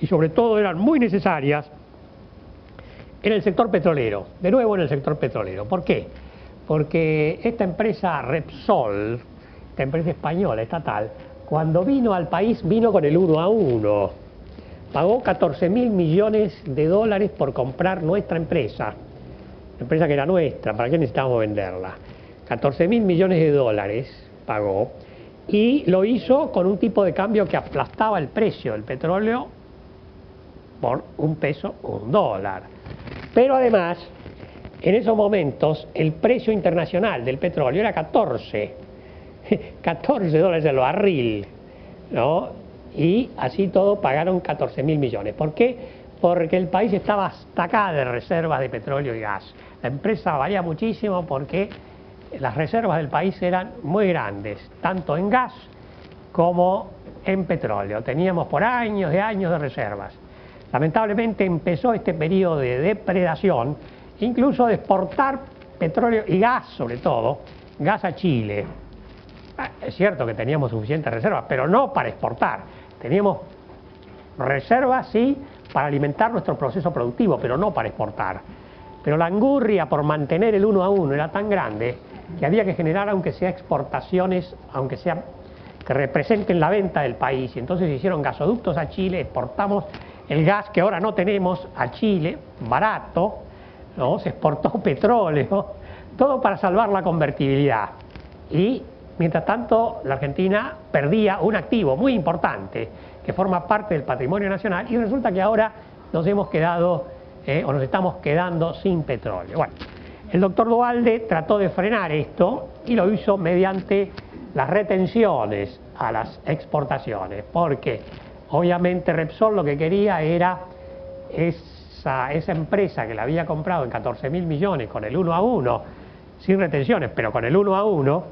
y sobre todo eran muy necesarias en el sector petrolero, de nuevo en el sector petrolero. ¿Por qué? Porque esta empresa Repsol, esta empresa española estatal, cuando vino al país vino con el 1 a 1. Pagó 14.000 millones de dólares por comprar nuestra empresa, la empresa que era nuestra, ¿para qué necesitábamos venderla? 14.000 millones de dólares pagó, y lo hizo con un tipo de cambio que aplastaba el precio del petróleo por un peso o un dólar. Pero además, en esos momentos, el precio internacional del petróleo era 14 dólares el barril, ¿no? Y así todo pagaron 14.000 millones. ¿Por qué? Porque el país estaba hasta acá de reservas de petróleo y gas. La empresa valía muchísimo porque las reservas del país eran muy grandes, tanto en gas como en petróleo. Teníamos por años de reservas. Lamentablemente empezó este periodo de depredación, incluso de exportar petróleo y gas, sobre todo, gas a Chile. Es cierto que teníamos suficientes reservas, pero no para exportar. Teníamos reservas, sí, para alimentar nuestro proceso productivo, pero no para exportar. Pero la angurria por mantener el 1 a 1 era tan grande que había que generar, aunque sea exportaciones, aunque sea que representen la venta del país. Y entonces se hicieron gasoductos a Chile, exportamos el gas que ahora no tenemos a Chile, barato, ¿no? Se exportó petróleo, todo para salvar la convertibilidad. Y mientras tanto la Argentina perdía un activo muy importante que forma parte del patrimonio nacional, y resulta que ahora nos hemos quedado o nos estamos quedando sin petróleo. Bueno, el doctor Duhalde trató de frenar esto y lo hizo mediante las retenciones a las exportaciones, porque obviamente Repsol lo que quería era esa empresa que la había comprado en 14.000 millones con el 1 a 1, sin retenciones, pero con el 1 a 1,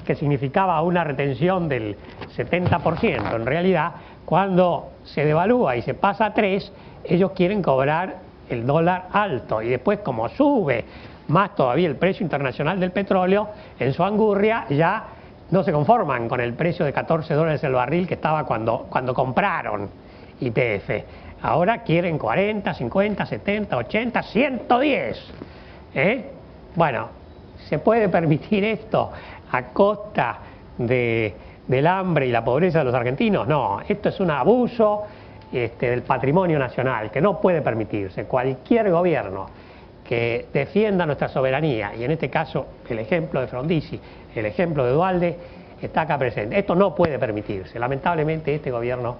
que significaba una retención del 70%. En realidad, cuando se devalúa y se pasa a 3, ellos quieren cobrar el dólar alto, y después, como sube más todavía el precio internacional del petróleo, en su angurria ya no se conforman con el precio de 14 dólares el barril que estaba cuando compraron YPF. Ahora quieren 40, 50, 70, 80, 110. Bueno, ¿se puede permitir esto a costa del hambre y la pobreza de los argentinos? No, esto es un abuso del patrimonio nacional que no puede permitirse. Cualquier gobierno que defienda nuestra soberanía, y en este caso el ejemplo de Frondizi, el ejemplo de Duhalde, está acá presente. Esto no puede permitirse. Lamentablemente este gobierno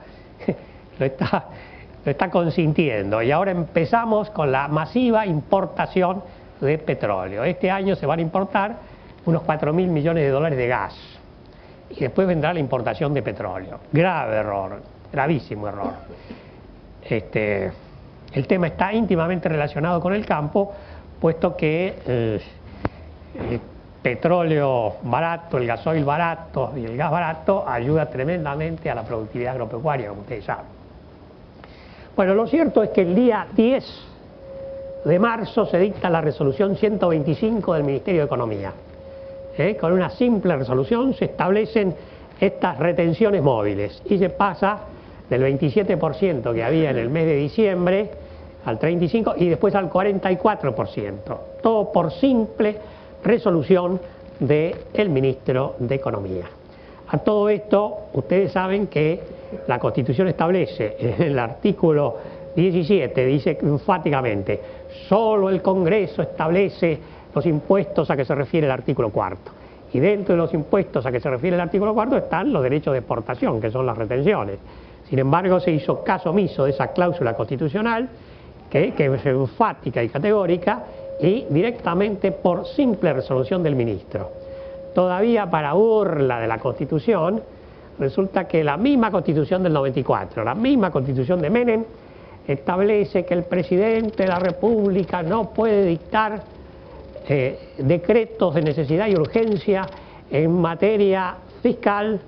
lo está consintiendo, y ahora empezamos con la masiva importación de petróleo. Este año se van a importar unos 4.000 millones de dólares de gas, y después vendrá la importación de petróleo. Grave error, gravísimo error. El tema está íntimamente relacionado con el campo, puesto que el petróleo barato, el gasoil barato y el gas barato ayuda tremendamente a la productividad agropecuaria, como ustedes saben. Bueno, lo cierto es que el día 10 de marzo se dicta la resolución 125 del Ministerio de Economía. Con una simple resolución se establecen estas retenciones móviles y se pasa del 27% que había en el mes de diciembre al 35% y después al 44%. Todo por simple resolución del Ministro de Economía. A todo esto, ustedes saben que la Constitución establece, en el artículo 17, dice enfáticamente, solo el Congreso establece los impuestos a que se refiere el artículo 4. Y dentro de los impuestos a que se refiere el artículo 4 están los derechos de exportación, que son las retenciones. Sin embargo, se hizo caso omiso de esa cláusula constitucional, que es enfática y categórica, y directamente por simple resolución del ministro. Todavía para burla de la Constitución, resulta que la misma Constitución del 94, la misma Constitución de Menem, establece que el presidente de la República no puede dictar decretos de necesidad y urgencia en materia fiscal,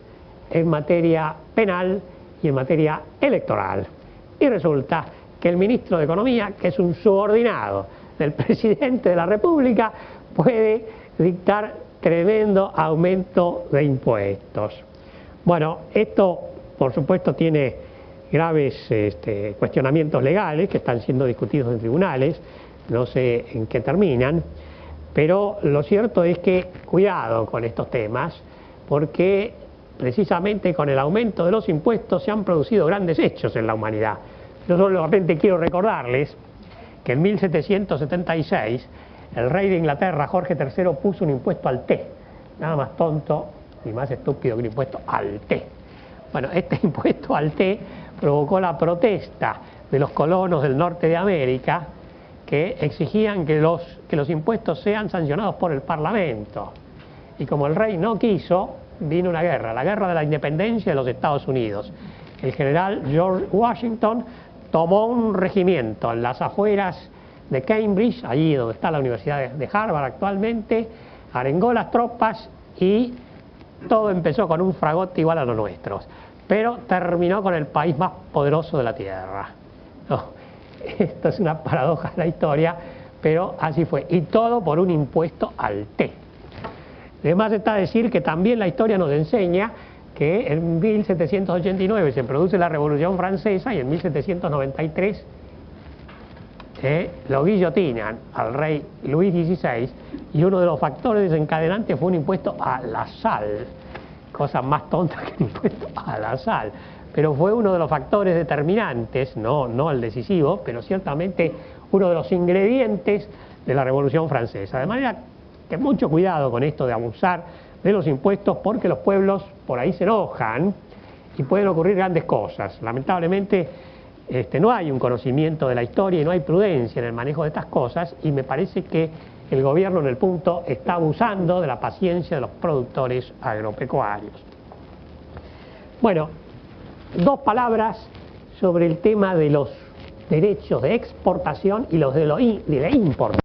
en materia penal y en materia electoral. Y resulta que el ministro de Economía, que es un subordinado del presidente de la República, puede dictar tremendo aumento de impuestos. Bueno, esto por supuesto tiene graves cuestionamientos legales que están siendo discutidos en tribunales, no sé en qué terminan, pero lo cierto es que cuidado con estos temas, porque precisamente con el aumento de los impuestos se han producido grandes hechos en la humanidad. Yo solamente quiero recordarles que en 1776 el rey de Inglaterra, Jorge III, puso un impuesto al té, nada más tonto y más estúpido que un impuesto al té. Bueno, este impuesto al té provocó la protesta de los colonos del norte de América que exigían que los impuestos sean sancionados por el Parlamento. Y como el rey no quiso, vino una guerra, la guerra de la independencia de los Estados Unidos. El general George Washington tomó un regimiento en las afueras de Cambridge, allí donde está la Universidad de Harvard actualmente, arengó las tropas y todo empezó con un fragote igual a los nuestros, pero terminó con el país más poderoso de la Tierra. No, esto es una paradoja de la historia, pero así fue, y todo por un impuesto al té. Además está decir que también la historia nos enseña que en 1789 se produce la Revolución Francesa y en 1793 lo guillotinan al rey Luis XVI, y uno de los factores desencadenantes fue un impuesto a la sal, cosa más tonta que el impuesto a la sal, pero fue uno de los factores determinantes, no el decisivo, pero ciertamente uno de los ingredientes de la Revolución Francesa. De manera que mucho cuidado con esto de abusar de los impuestos, porque los pueblos por ahí se enojan y pueden ocurrir grandes cosas. Lamentablemente no hay un conocimiento de la historia y no hay prudencia en el manejo de estas cosas, y me parece que el gobierno en el punto está abusando de la paciencia de los productores agropecuarios. Bueno, dos palabras sobre el tema de los derechos de exportación y los de la importación.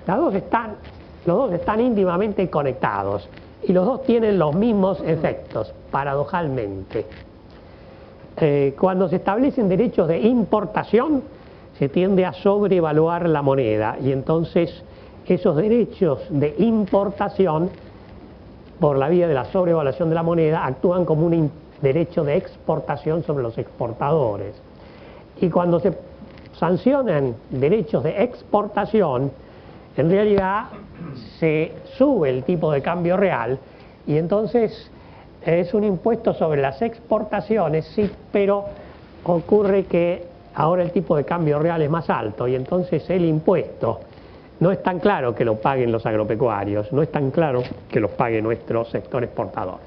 Los dos están íntimamente conectados y los dos tienen los mismos efectos, paradojalmente. Cuando se establecen derechos de importación, se tiende a sobrevaluar la moneda, y entonces esos derechos de importación, por la vía de la sobrevaluación de la moneda, actúan como un derecho de exportación sobre los exportadores. Y cuando se sancionan derechos de exportación, en realidad se sube el tipo de cambio real, y entonces es un impuesto sobre las exportaciones, sí, pero ocurre que ahora el tipo de cambio real es más alto, y entonces el impuesto no es tan claro que lo paguen los agropecuarios, no es tan claro que lo pague nuestro sector exportador.